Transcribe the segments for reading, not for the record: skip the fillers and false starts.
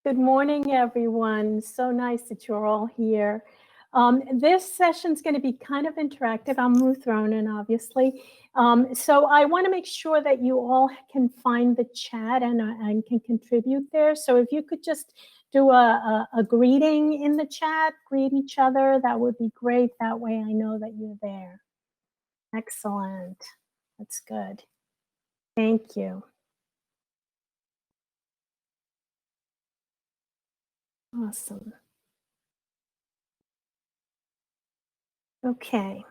Good morning, everyone. So nice that you're all here. This session is going to be kind of interactive. I'm Ruth, Ronan, obviously. So I want to make sure that you all can find the chat and can contribute there. So if you could just do a greeting in the chat, greet each other, that would be great. That way I know that you're there. Excellent. That's good. Thank you. Awesome. Okay.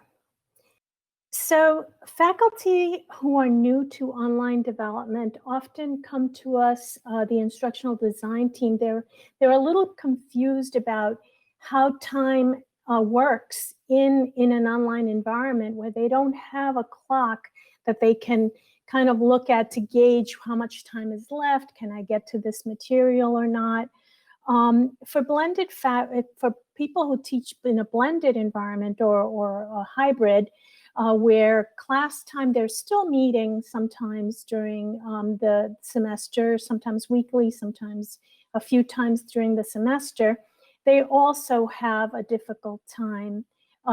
So faculty who are new to online development often come to us, the instructional design team. They're a little confused about how time works in an online environment where they don't have a clock that they can kind of look at to gauge how much time is left. Can I get to this material or not? For for people who teach in a blended environment or a hybrid, where class time, they're still meeting sometimes during the semester, sometimes weekly, sometimes a few times during the semester. They also have a difficult time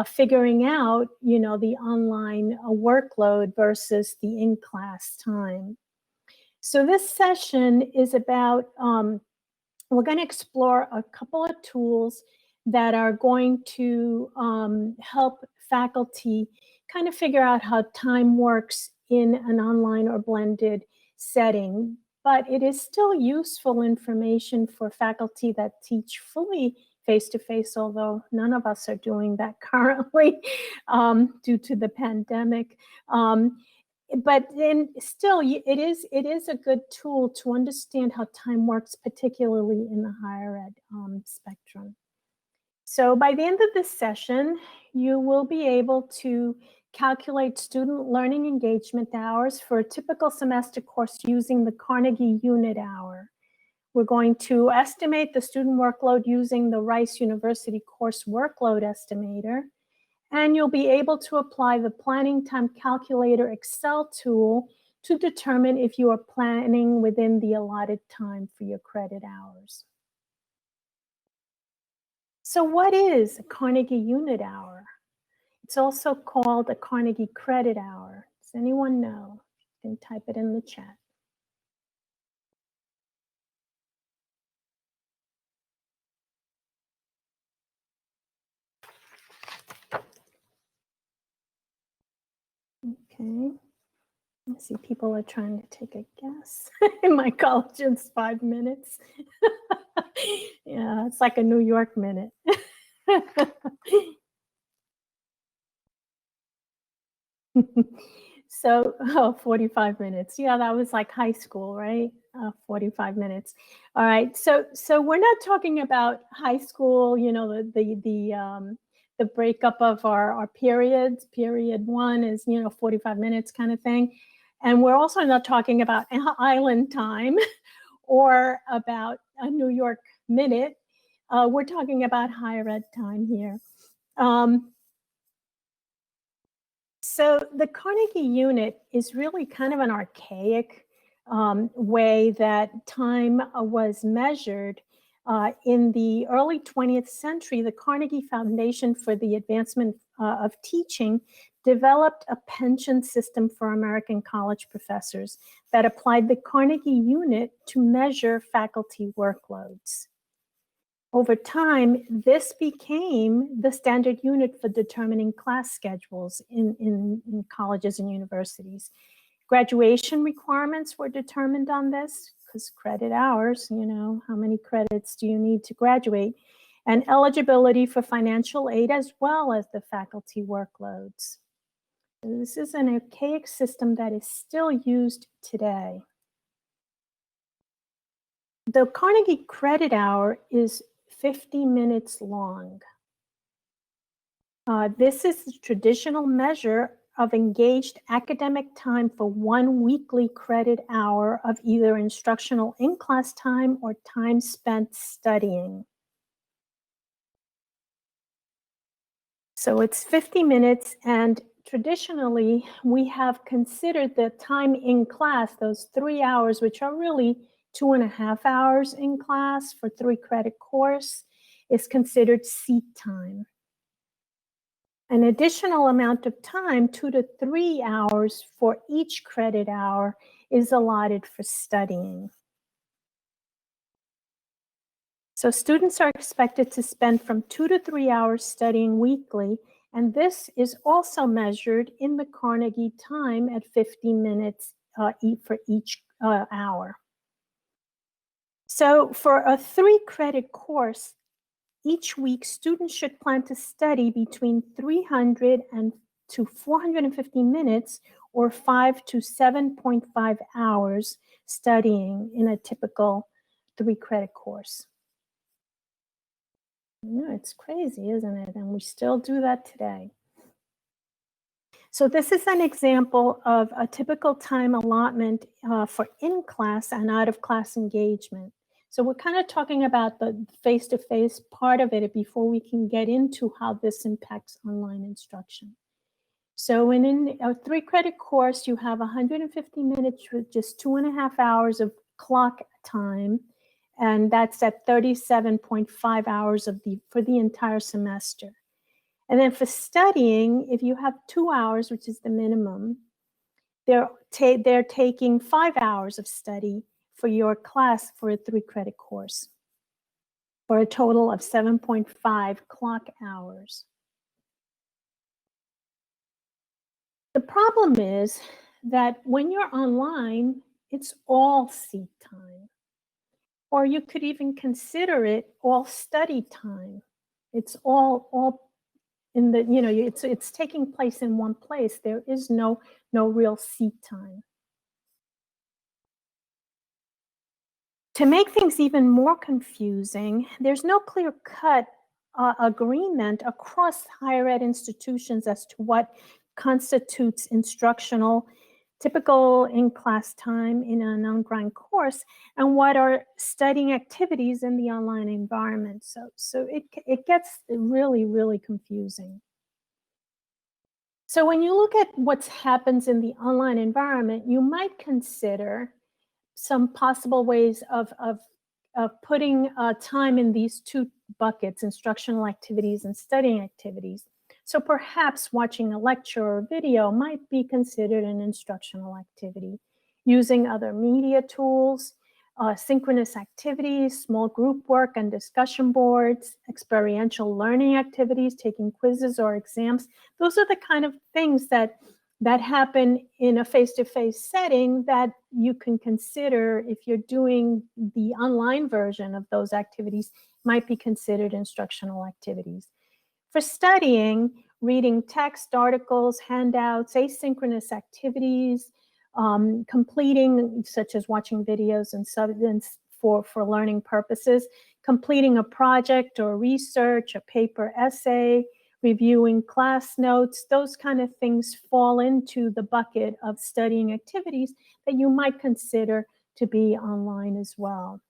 figuring out, the online workload versus the in-class time. So this session is about we're going to explore a couple of tools that are going to help faculty kind of figure out how time works in an online or blended setting. But it is still useful information for faculty that teach fully face-to-face, although none of us are doing that currently due to the pandemic. But then still, it is a good tool to understand how time works, particularly in the higher ed spectrum. So by the end of this session, you will be able to calculate student learning engagement hours for a typical semester course using the Carnegie unit hour. We're going to estimate the student workload using the Rice University course workload estimator. And you'll be able to apply the Planning Time Calculator Excel tool to determine if you are planning within the allotted time for your credit hours. So what is a Carnegie unit hour? It's also called a Carnegie credit hour. Does anyone know? You can type it in the chat. Okay. I see people are trying to take a guess. In my college, it's 5 minutes. Yeah, it's like a New York minute. So 45 minutes. Yeah, that was like high school, right? 45 minutes. All right. So we're not talking about high school, the breakup of our periods. Period 1 is, 45 minutes kind of thing. And we're also not talking about island time or about a New York minute. We're talking about higher ed time here. So the Carnegie unit is really kind of an archaic way that time was measured. In the early 20th century, the Carnegie Foundation for the Advancement of Teaching developed a pension system for American college professors that applied the Carnegie unit to measure faculty workloads. Over time, this became the standard unit for determining class schedules in colleges and universities. Graduation requirements were determined on this because credit hours, how many credits do you need to graduate, and eligibility for financial aid as well as the faculty workloads. So this is an archaic system that is still used today. The Carnegie credit hour is 50 minutes long. This is the traditional measure of engaged academic time for 1 weekly credit hour of either instructional in-class time or time spent studying. So it's 50 minutes, and traditionally we have considered the time in class, those 3 hours, which are really 2.5 hours in class for 3-credit course is considered seat time. An additional amount of time, 2 to 3 hours for each credit hour, is allotted for studying. So students are expected to spend from 2 to 3 hours studying weekly, and this is also measured in the Carnegie time at 50 minutes for each hour. So for a 3-credit course, each week students should plan to study between 300 to 450 minutes, or 5 to 7.5 hours studying in a typical 3-credit course. No, it's crazy, isn't it? And we still do that today. So this is an example of a typical time allotment for in-class and out-of-class engagement. So we're kind of talking about the face-to-face part of it before we can get into how this impacts online instruction. So in a 3-credit course, you have 150 minutes with just 2.5 hours of clock time, and that's at 37.5 hours for the entire semester. And then for studying, if you have 2 hours, which is the minimum, they're taking 5 hours of study for your class for a 3-credit course, for a total of 7.5 clock hours. The problem is that when you're online, it's all seat time. Or you could even consider it all study time. It's all in the, it's taking place in one place. There is no real seat time. To make things even more confusing, there's no clear-cut agreement across higher ed institutions as to what constitutes instructional, typical in-class time in an on-grind course, and what are studying activities in the online environment. So it gets really, really confusing. So when you look at what happens in the online environment, you might consider some possible ways of putting time in these two buckets, instructional activities and studying activities. So perhaps watching a lecture or video might be considered an instructional activity. Using other media tools, synchronous activities, small group work and discussion boards, experiential learning activities, taking quizzes or exams. Those are the kind of things that happen in a face-to-face setting that you can consider, if you're doing the online version of those activities, might be considered instructional activities. For studying, reading text, articles, handouts, asynchronous activities, completing, such as watching videos and substance for learning purposes, completing a project or research, a paper essay, reviewing class notes, those kind of things fall into the bucket of studying activities that you might consider to be online as well.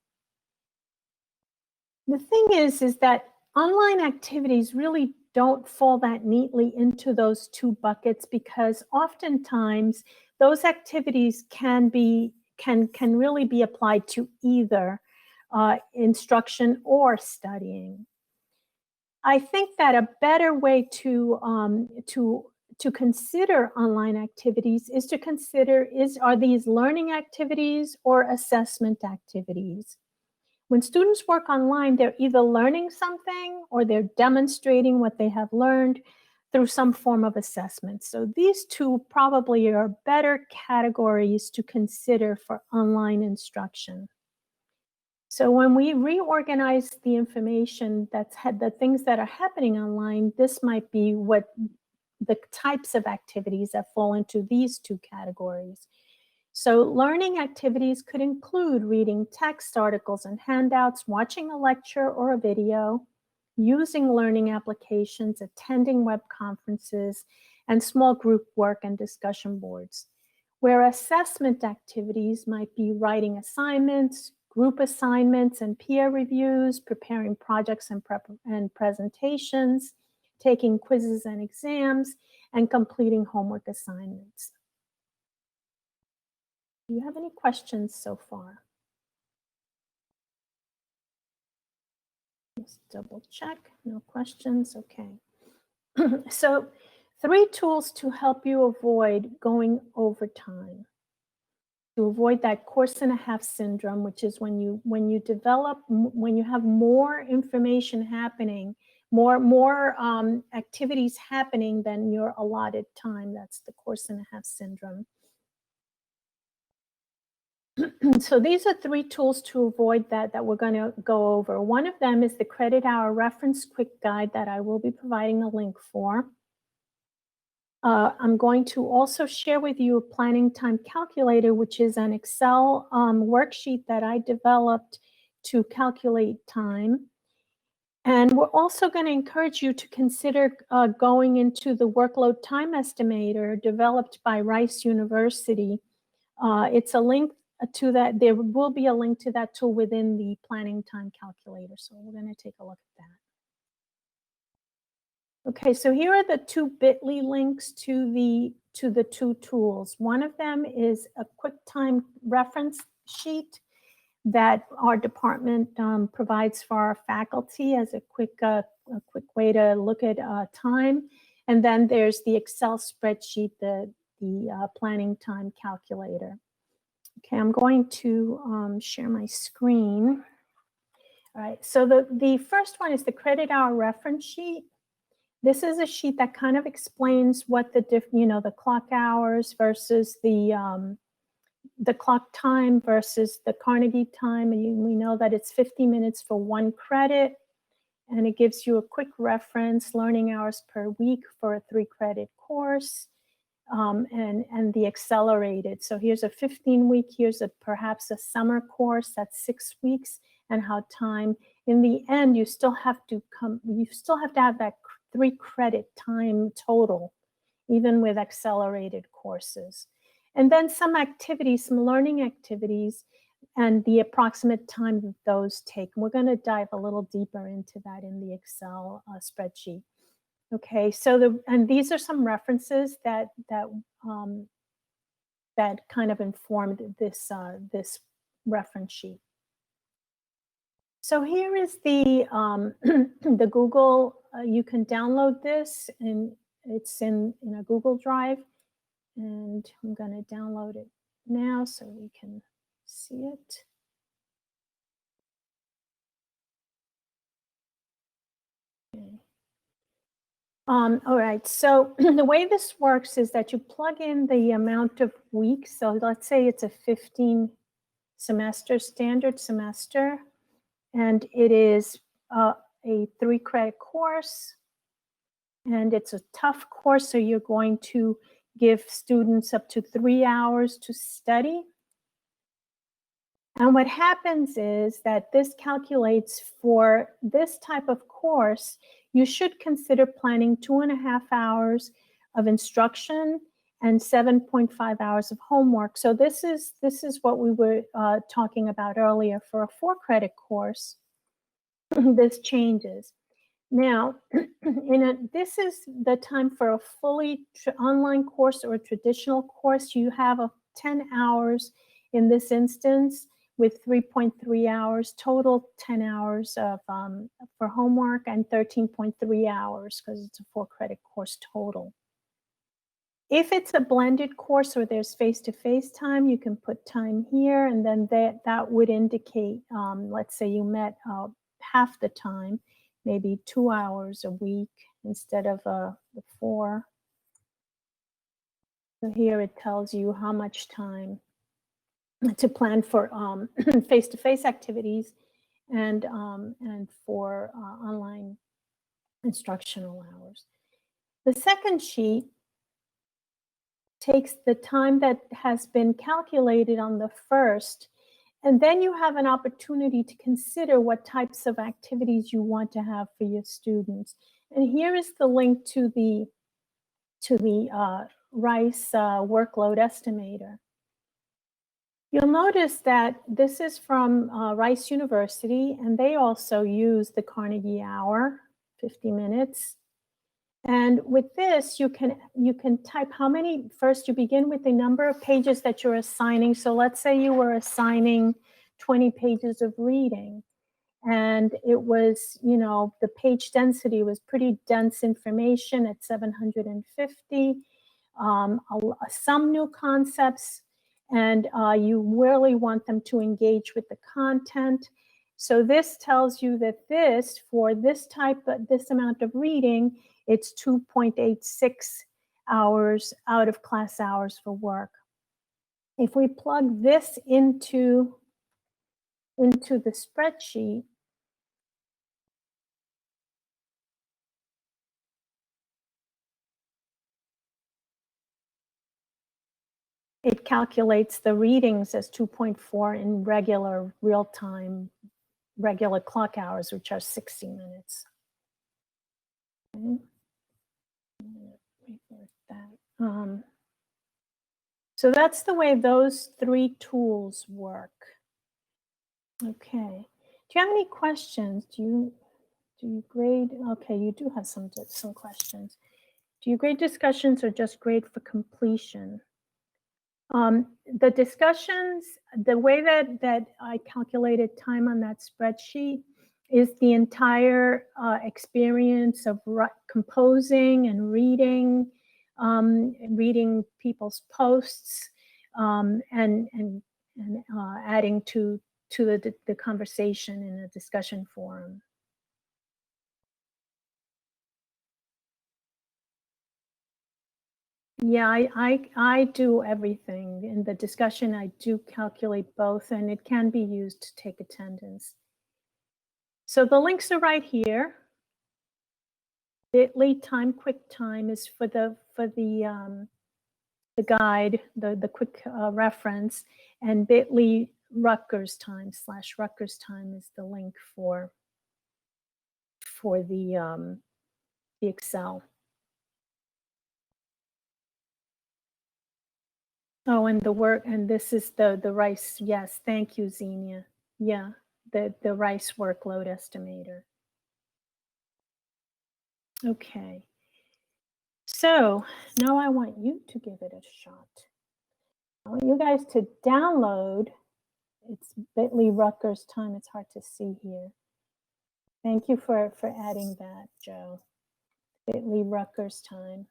The thing is that online activities really don't fall that neatly into those two buckets, because oftentimes those activities can really be applied to either instruction or studying. I think that a better way to consider online activities is to consider, are these learning activities or assessment activities? When students work online, they're either learning something or they're demonstrating what they have learned through some form of assessment. So these two probably are better categories to consider for online instruction. So when we reorganize the information the things that are happening online, this might be what the types of activities that fall into these two categories. So learning activities could include reading text, articles, and handouts, watching a lecture or a video, using learning applications, attending web conferences, and small group work and discussion boards. Where assessment activities might be writing assignments, group assignments and peer reviews, preparing projects and presentations, taking quizzes and exams, and completing homework assignments. Do you have any questions so far? Let's double check. No questions. Okay. So 3 tools to help you avoid going over time. To avoid that course and a half syndrome, which is when you develop, when you have more information happening, more activities happening than your allotted time. That's the course and a half syndrome. So these are 3 tools to avoid that we're going to go over. One of them is the credit hour reference quick guide that I will be providing a link for. I'm going to also share with you a planning time calculator, which is an Excel worksheet that I developed to calculate time. And we're also going to encourage you to consider going into the workload time estimator developed by Rice University. It's a link to that. There will be a link to that tool within the planning time calculator. So we're going to take a look at that. Okay, so here are the 2 bit.ly links to the 2 tools. One of them is a QuickTime reference sheet that our department provides for our faculty as a quick way to look at time. And then there's the Excel spreadsheet, the planning time calculator. Okay, I'm going to share my screen. All right, so the first one is the credit hour reference sheet. This is a sheet that kind of explains what the clock hours versus the clock time versus the Carnegie time. And we know that it's 50 minutes for 1 credit. And it gives you a quick reference, learning hours per week for a 3-credit course, and the accelerated. So here's a 15-week, here's perhaps a summer course, that's 6 weeks, and how time, in the end, you still have to have that 3-credit time total, even with accelerated courses. And then some activities, some learning activities, and the approximate time that those take. And we're going to dive a little deeper into that in the Excel spreadsheet. Okay, so and these are some references that kind of informed this this reference sheet. So here is the the Google. You can download this, and it's in a Google Drive. And I'm going to download it now so we can see it. Okay. All right, so the way this works is that you plug in the amount of weeks. So let's say it's a 15 semester, standard semester, and it is a 3-credit course, and it's a tough course, so you're going to give students up to 3 hours to study. And what happens is that this calculates for this type of course, you should consider planning 2.5 hours of instruction and 7.5 hours of homework. So this is what we were talking about earlier for a 4-credit course. This changes. Now, this is the time for a fully online course or a traditional course. You have 10 hours in this instance, with 3.3 hours total, 10 hours of for homework, and 13.3 hours because it's a 4-credit course total. If it's a blended course or there's face-to-face time, you can put time here, and then that would indicate, let's say you met half the time, maybe 2 hours a week instead of the 4. So here it tells you how much time to plan for face-to-face activities and for online instructional hours. The second sheet takes the time that has been calculated on the first, and then you have an opportunity to consider what types of activities you want to have for your students. And here is the link to the Rice workload estimator. You'll notice that this is from Rice University, and they also use the Carnegie hour, 50 minutes. And with this, you can type how many. First, you begin with the number of pages that you're assigning. So let's say you were assigning 20 pages of reading. and it was, the page density was pretty dense information at 750, some new concepts, and you really want them to engage with the content. So this tells you that for this amount of reading, it's 2.86 hours out of class hours for work. If we plug this into the spreadsheet, it calculates the readings as 2.4 in regular real-time, regular clock hours, which are 60 minutes. Okay. That. So that's the way those three tools work. Okay. Do you have any questions? Do you grade? Okay, you do have some questions. Do you grade discussions or just grade for completion? The discussions, the way that I calculated time on that spreadsheet is the entire experience of composing and reading people's posts, and adding to the conversation in a discussion forum. Yeah, I do everything. In the discussion, I do calculate both, and it can be used to take attendance. So the links are right here. Bit.ly QuickTime is for the guide, the quick reference, and Bit.ly Rutgers Time / Rutgers Time is the link for the Excel. Oh, and the work, and this is the RICE. Yes, thank you, Xenia. Yeah, the RICE workload estimator. Okay. So now I want you to give it a shot. I want you guys to download. It's Bit.ly Rutgers Time. It's hard to see here. Thank you for adding that, Joe. Bit.ly Rutgers Time.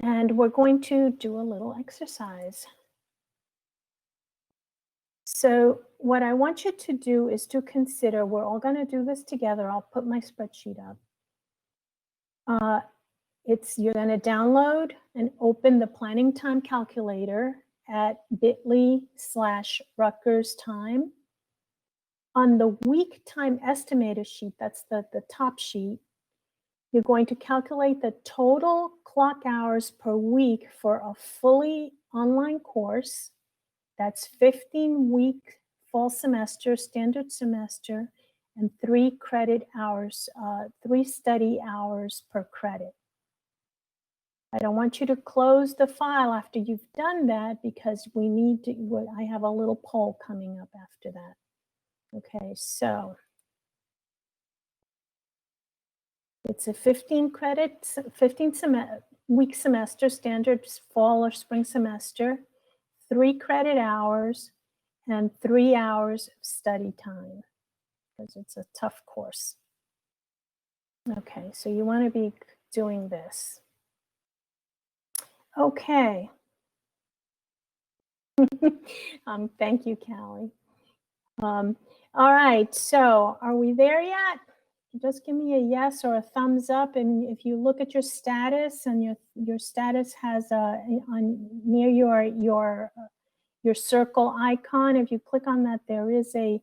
And we're going to do a little exercise. So what I want you to do is to consider, we're all going to do this together. I'll put my spreadsheet up. You're going to download and open the planning time calculator at bit.ly / Rutgers Time. On the week time estimator sheet, that's the top sheet, you're going to calculate the total clock hours per week for a fully online course. That's 15-week fall semester, standard semester, and 3 credit hours, 3 study hours per credit. I don't want you to close the file after you've done that, because I have a little poll coming up after that. Okay, so it's a 15-week semester, standard fall or spring semester, 3 credit hours, and 3 hours of study time, because it's a tough course. Okay, so you want to be doing this. Okay. Thank you, Callie. All right, so are we there yet? Just give me a yes or a thumbs up, and if you look at your status, and your status has near your circle icon, if you click on that, there is a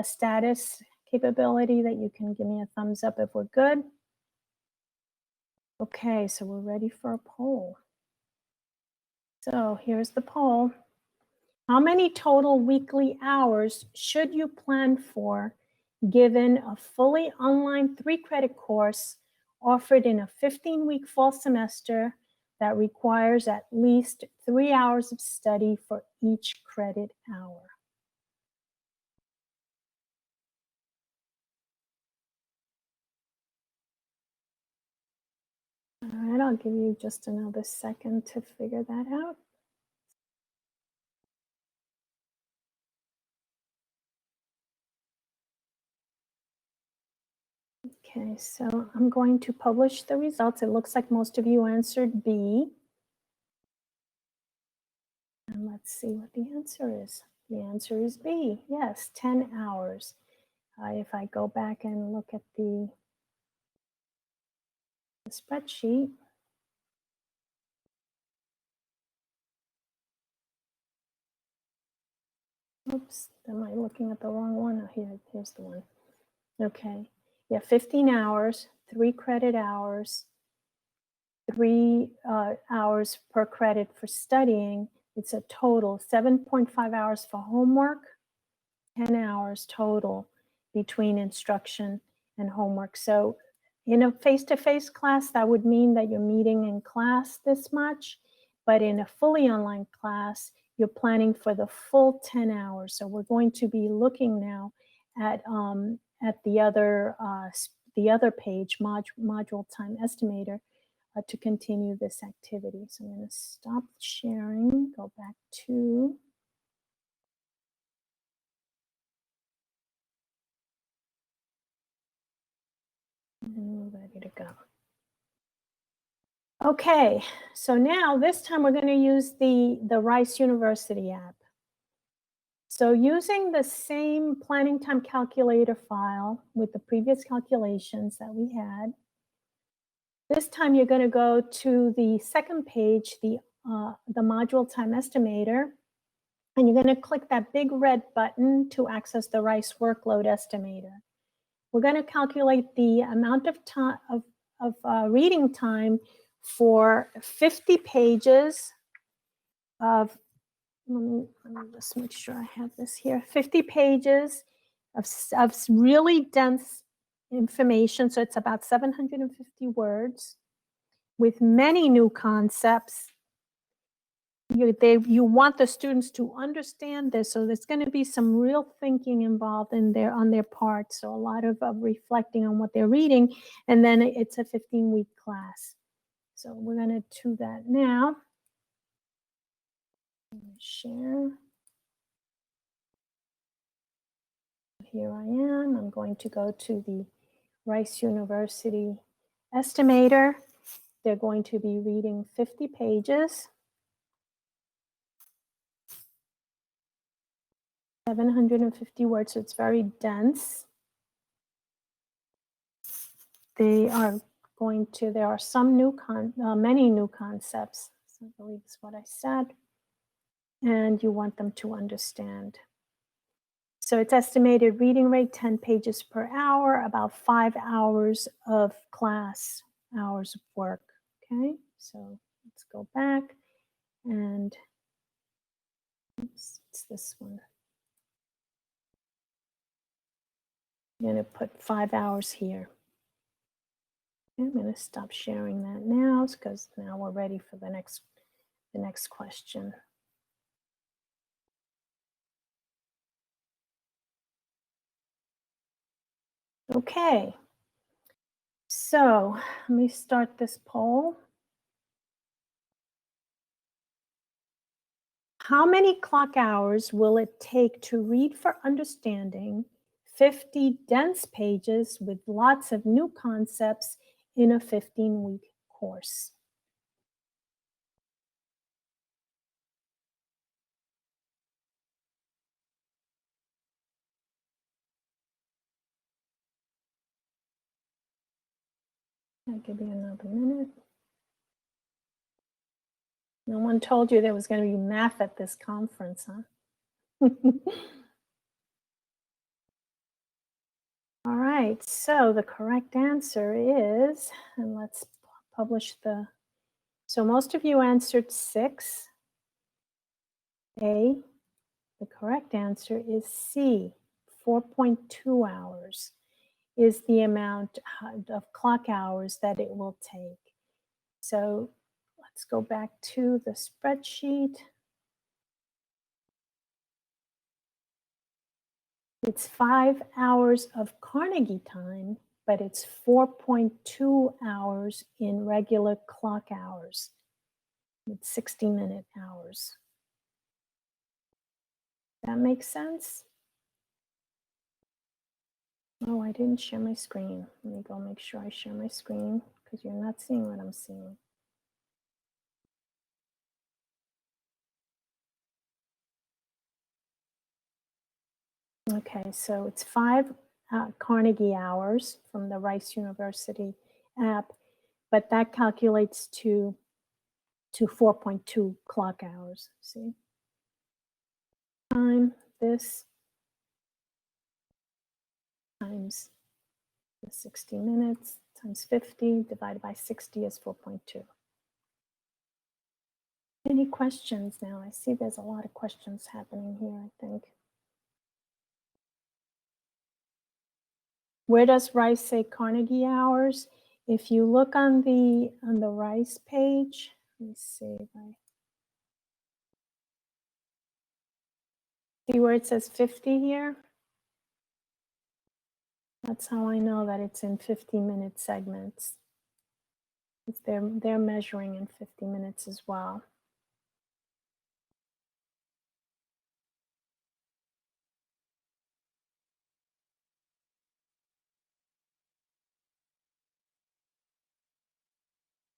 status capability that you can give me a thumbs up if we're good. Okay, so we're ready for a poll. So here's the poll. How many total weekly hours should you plan for, given a fully online 3-credit course offered in a 15-week fall semester that requires at least 3 hours of study for each credit hour? All right, I'll give you just another second to figure that out. Okay, so I'm going to publish the results. It looks like most of you answered B. And let's see what the answer is. The answer is B. Yes, 10 hours. If I go back and look at the spreadsheet, oops, am I looking at the wrong one? Oh, here's the one. Okay, yeah, 15 hours, 3 credit hours, 3 hours per credit for studying. It's a total 7.5 hours for homework, 10 hours total between instruction and homework. So in a face-to-face class, that would mean that you're meeting in class this much, but in a fully online class, you're planning for the full 10 hours. So we're going to be looking now at the other page, module time estimator, to continue this activity. So I'm going to stop sharing, go back to and we're ready to go. Okay, so now this time we're going to use the Rice University app. So using the same planning time calculator file with the previous calculations that we had, this time you're going to go to the second page, the module time estimator, and you're going to click that big red button to access the Rice workload estimator. We're going to calculate the amount of time of reading time for 50 pages of, let me just make sure I have this here, 50 pages of really dense information. So it's about 750 words with many new concepts. You want the students to understand this, so there's going to be some real thinking involved in on their part. So a lot of reflecting on what they're reading, and then it's a 15-week class. So we're going to do that now. Share. Here I am. I'm going to go to the Rice University estimator. They're going to be reading 50 pages. 750 words, so it's very dense. There are many new concepts. So I believe it's what I said. And you want them to understand. So it's estimated reading rate, 10 pages per hour, about 5 hours of class, hours of work. Okay, so let's go back and it's this one. I'm going to put 5 hours here. I'm going to stop sharing that now because now we're ready for the next question. Okay, so let me start this poll. How many clock hours will it take to read for understanding 50 dense pages with lots of new concepts in a 15-week course? I'll give you another minute. No one told you there was going to be math at this conference, huh? All right, so the correct answer is, and let's publish so most of you answered 6. A. The correct answer is C. 4.2 hours is the amount of clock hours that it will take. So let's go back to the spreadsheet. It's 5 hours of Carnegie time, but it's 4.2 hours in regular clock hours. It's 60-minute hours. That makes sense? Oh, I didn't share my screen. Let me go make sure I share my screen because you're not seeing what I'm seeing. Okay, so it's 5 Carnegie hours from the Rice University app, but that calculates to 4.2 clock hours. See? Time this times the 60 minutes times 50 divided by 60 is 4.2. Any questions now? I see there's a lot of questions happening here, I think. Where does Rice say Carnegie hours? If you look on the Rice page, let me see if I see where it says 50 here. That's how I know that it's in 50-minute segments. They're measuring in 50 minutes as well.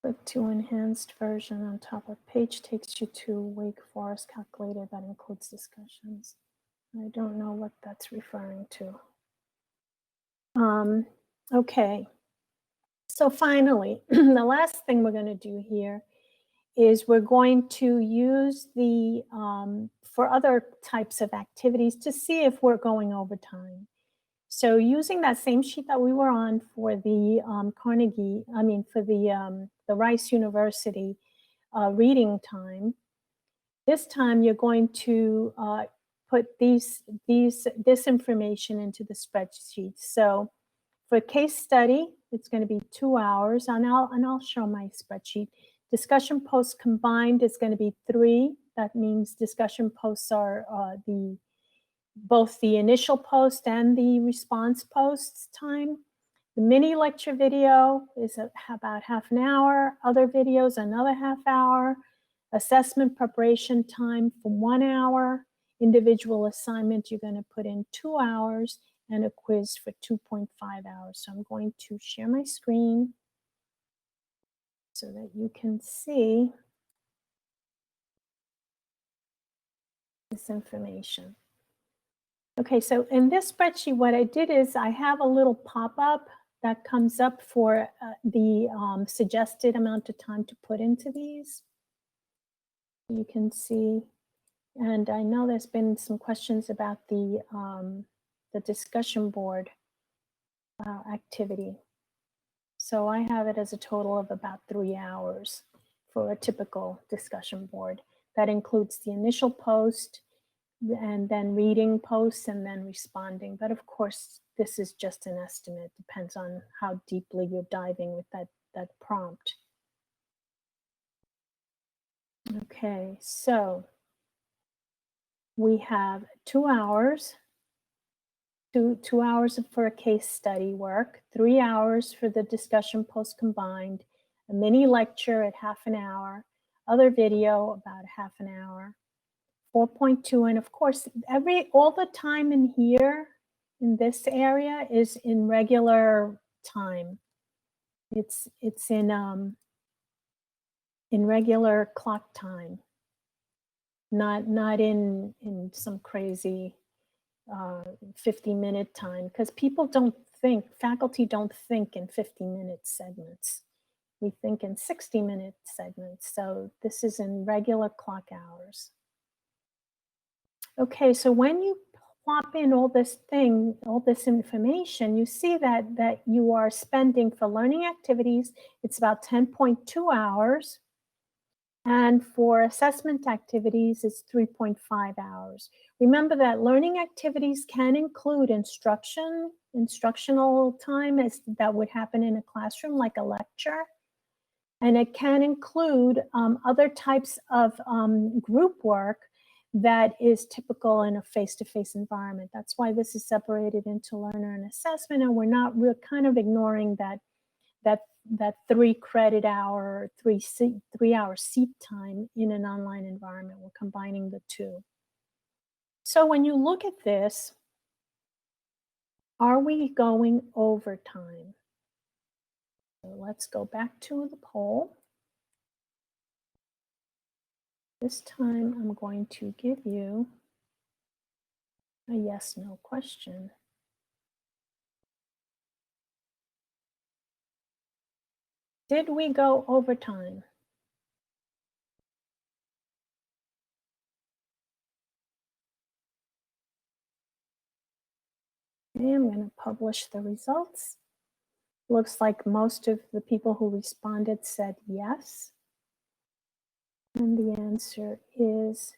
Click to enhanced version on top of page takes you to Wake Forest calculator that includes discussions. I don't know what that's referring to. Okay. So finally, the last thing we're going to do here is we're going to use the, for other types of activities to see if we're going over time. So using that same sheet that we were on for the for the Rice University reading time, this time you're going to put this information into the spreadsheet. So for case study, it's going to be 2 hours, and I'll show my spreadsheet. Discussion posts combined is going to be 3. That means discussion posts are both the initial post and the response posts time. The mini lecture video is about half an hour. Other videos, another half hour. Assessment preparation time for 1 hour. Individual assignment, you're going to put in 2 hours, and a quiz for 2.5 hours. So I'm going to share my screen so that you can see this information. Okay, so in this spreadsheet, what I did is I have a little pop-up that comes up for the suggested amount of time to put into these. You can see, and I know there's been some questions about the discussion board activity. So I have it as a total of about 3 hours for a typical discussion board. That includes the initial post, and then reading posts, and then responding. But of course, this is just an estimate. Depends on how deeply you're diving with that prompt. Okay, so we have 2 hours, 2 hours for a case study work, 3 hours for the discussion post combined, a mini lecture at half an hour, other video about half an hour, 4.2, and of course, all the time in here in this area is in regular time. It's in regular clock time, not in some crazy 50-minute time, because faculty don't think in 50-minute segments. We think in 60-minute segments. So this is in regular clock hours. Okay, so when you plop in all this information, you see that you are spending for learning activities, it's about 10.2 hours. And for assessment activities, it's 3.5 hours. Remember that learning activities can include instructional time that would happen in a classroom, like a lecture. And it can include other types of group work that is typical in a face-to-face environment. That's why this is separated into learner and assessment, and we're kind of ignoring that 3 credit hour, 3 hour seat time in an online environment. We're combining the two. So when you look at this, Are we going overtime? So let's go back to the poll. This time I'm going to give you a yes/no question. Did we go overtime? Okay, I'm going to publish the results. Looks like most of the people who responded said yes. And the answer is,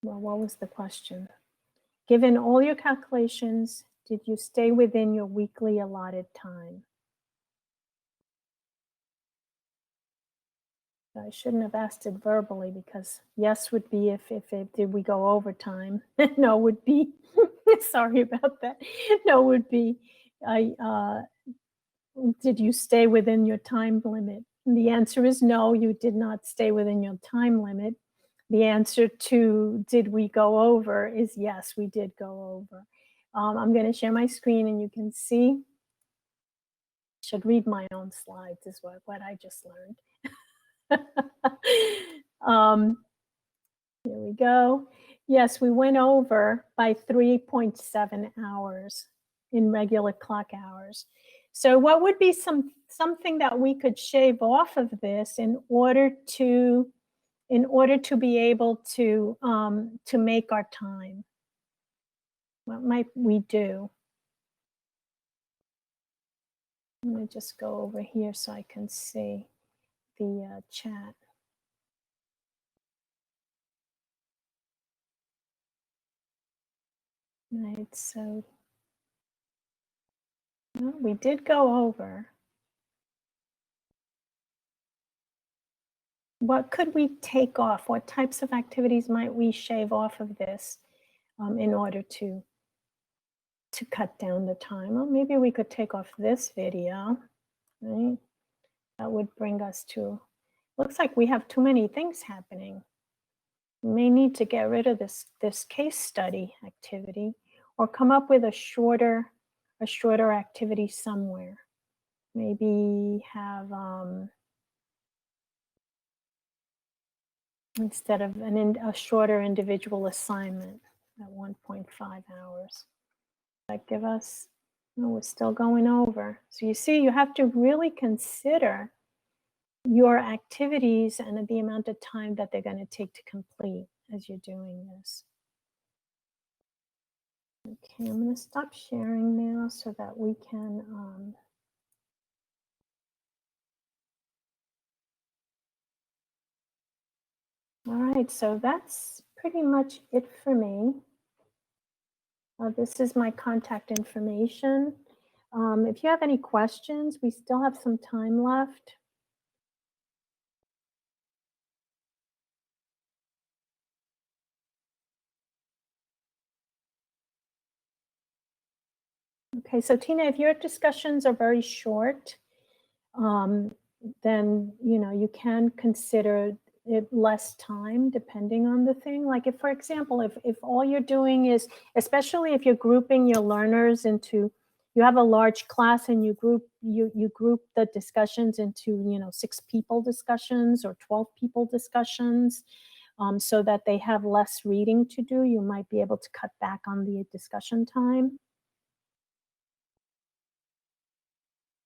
well, what was the question? Given all your calculations, did you stay within your weekly allotted time? I shouldn't have asked it verbally, because yes would be if did we go overtime? No would be, sorry about that. No would be, did you stay within your time limit? And the answer is no, you did not stay within your time limit. The answer to did we go over is yes, we did go over. I'm going to share my screen and you can see. Should read my own slides is what I just learned. Here we go. Yes, we went over by 3.7 hours in regular clock hours. So what would be something that we could shave off of this in order to be able to make our time? What might we do? Let me just go over here so I can see the chat. Right, so well, we did go over. What could we take off? What types of activities might we shave off of this in order to cut down the time? Well, maybe we could take off this video, right? That would bring us to, looks like we have too many things happening. We may need to get rid of this case study activity, or come up with a shorter activity somewhere. Maybe have instead of a shorter individual assignment at 1.5 hours. That give us, no, we're still going over. So you see, you have to really consider your activities and the amount of time that they're going to take to complete as you're doing this. Okay, I'm going to stop sharing now so that we can all right, so that's pretty much it for me. This is my contact information. If you have any questions, we still have some time left. Okay, so Tina, if your discussions are very short, then you can consider it less time depending on the thing. Like if, for example, if all you're doing is, especially if you're grouping your learners into, you have a large class and you group the discussions into 6 people discussions or 12 people discussions, so that they have less reading to do, you might be able to cut back on the discussion time.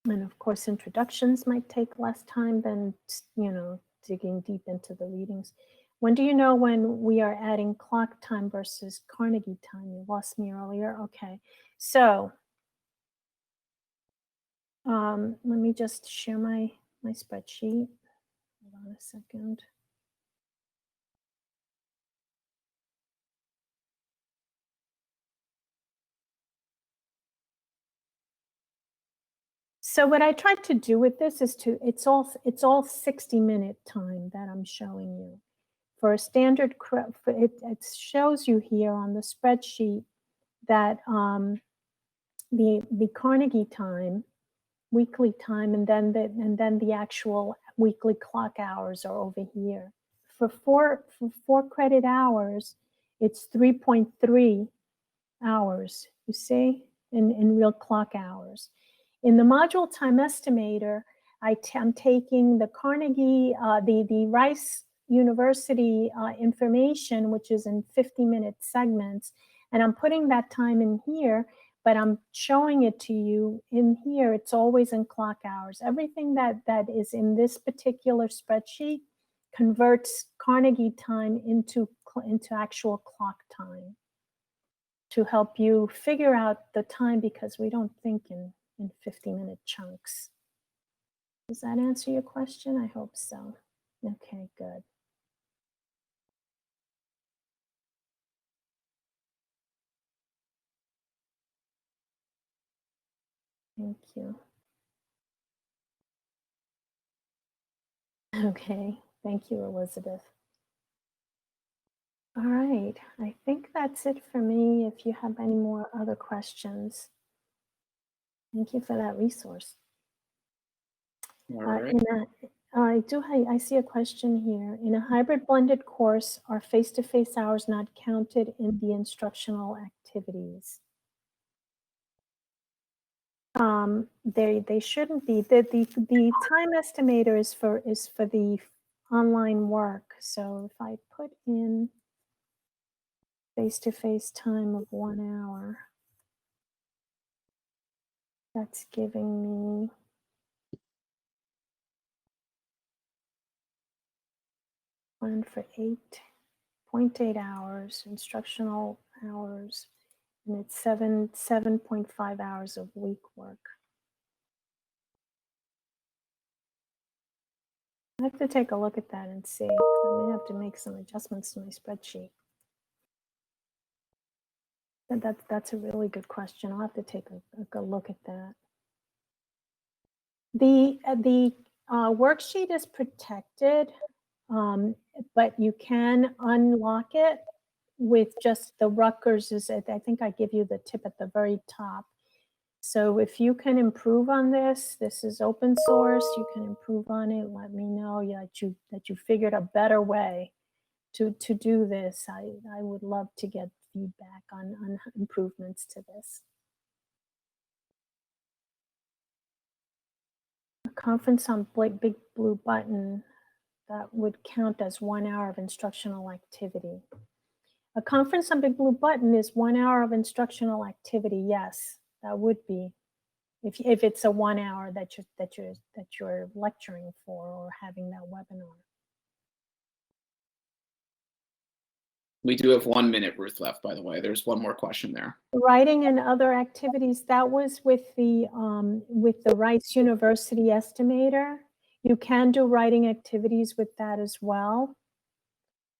And of course, introductions might take less time than, digging deep into the readings. When do you know when we are adding clock time versus Carnegie time? You lost me earlier. Okay, so let me just share my spreadsheet. Hold on a second. So what I tried to do with this is it's all 60-minute time that I'm showing you. For a standard, it shows you here on the spreadsheet that the Carnegie time, weekly time, and then the actual weekly clock hours are over here. For 4 credit hours, it's 3.3 hours, you see, in real clock hours. In the module time estimator, I'm taking the Carnegie, the Rice University information, which is in 50-minute segments, and I'm putting that time in here, but I'm showing it to you in here. It's always in clock hours. Everything that is in this particular spreadsheet converts Carnegie time into actual clock time to help you figure out the time, because we don't think in 50-minute chunks. Does that answer your question? I hope so. Okay, good. Thank you. Okay, thank you, Elizabeth. All right, I think that's it for me. If you have any more other questions, thank you for that resource. All right. I see a question here. In a hybrid blended course, are face-to-face hours not counted in the instructional activities? They shouldn't be. The time estimator is for the online work. So if I put in face-to-face time of 1 hour, that's giving me one for 8.8 hours, instructional hours, and it's 7.5 hours of week work. I have to take a look at that and see. I may have to make some adjustments to my spreadsheet. That's a really good question. I'll have to take a look at that. The worksheet is protected, but you can unlock it with just the Rutgers. I think I give you the tip at the very top. So if you can improve on this is open source. You can improve on it. Let me know that you figured a better way to do this. I would love to get feedback on improvements to this. A conference on Big Blue Button, that would count as 1 hour of instructional activity. A conference on Big Blue Button is 1 hour of instructional activity. Yes, that would be. If it's a 1 hour that you're lecturing for or having that webinar. We do have 1 minute, Ruth, left, by the way. There's one more question there. Writing and other activities, that was with the Rice University estimator. You can do writing activities with that as well.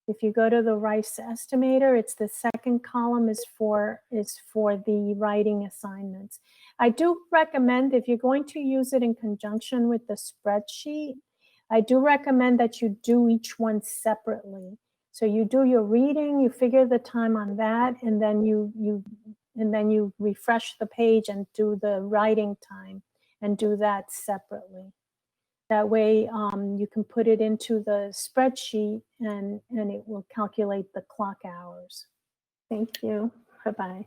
If you go to the Rice estimator, it's the second column is for the writing assignments. I do recommend, if you're going to use it in conjunction with the spreadsheet, I do recommend that you do each one separately. So you do your reading, you figure the time on that, and then you refresh the page and do the writing time and do that separately. That way you can put it into the spreadsheet and it will calculate the clock hours. Thank you. Bye-bye.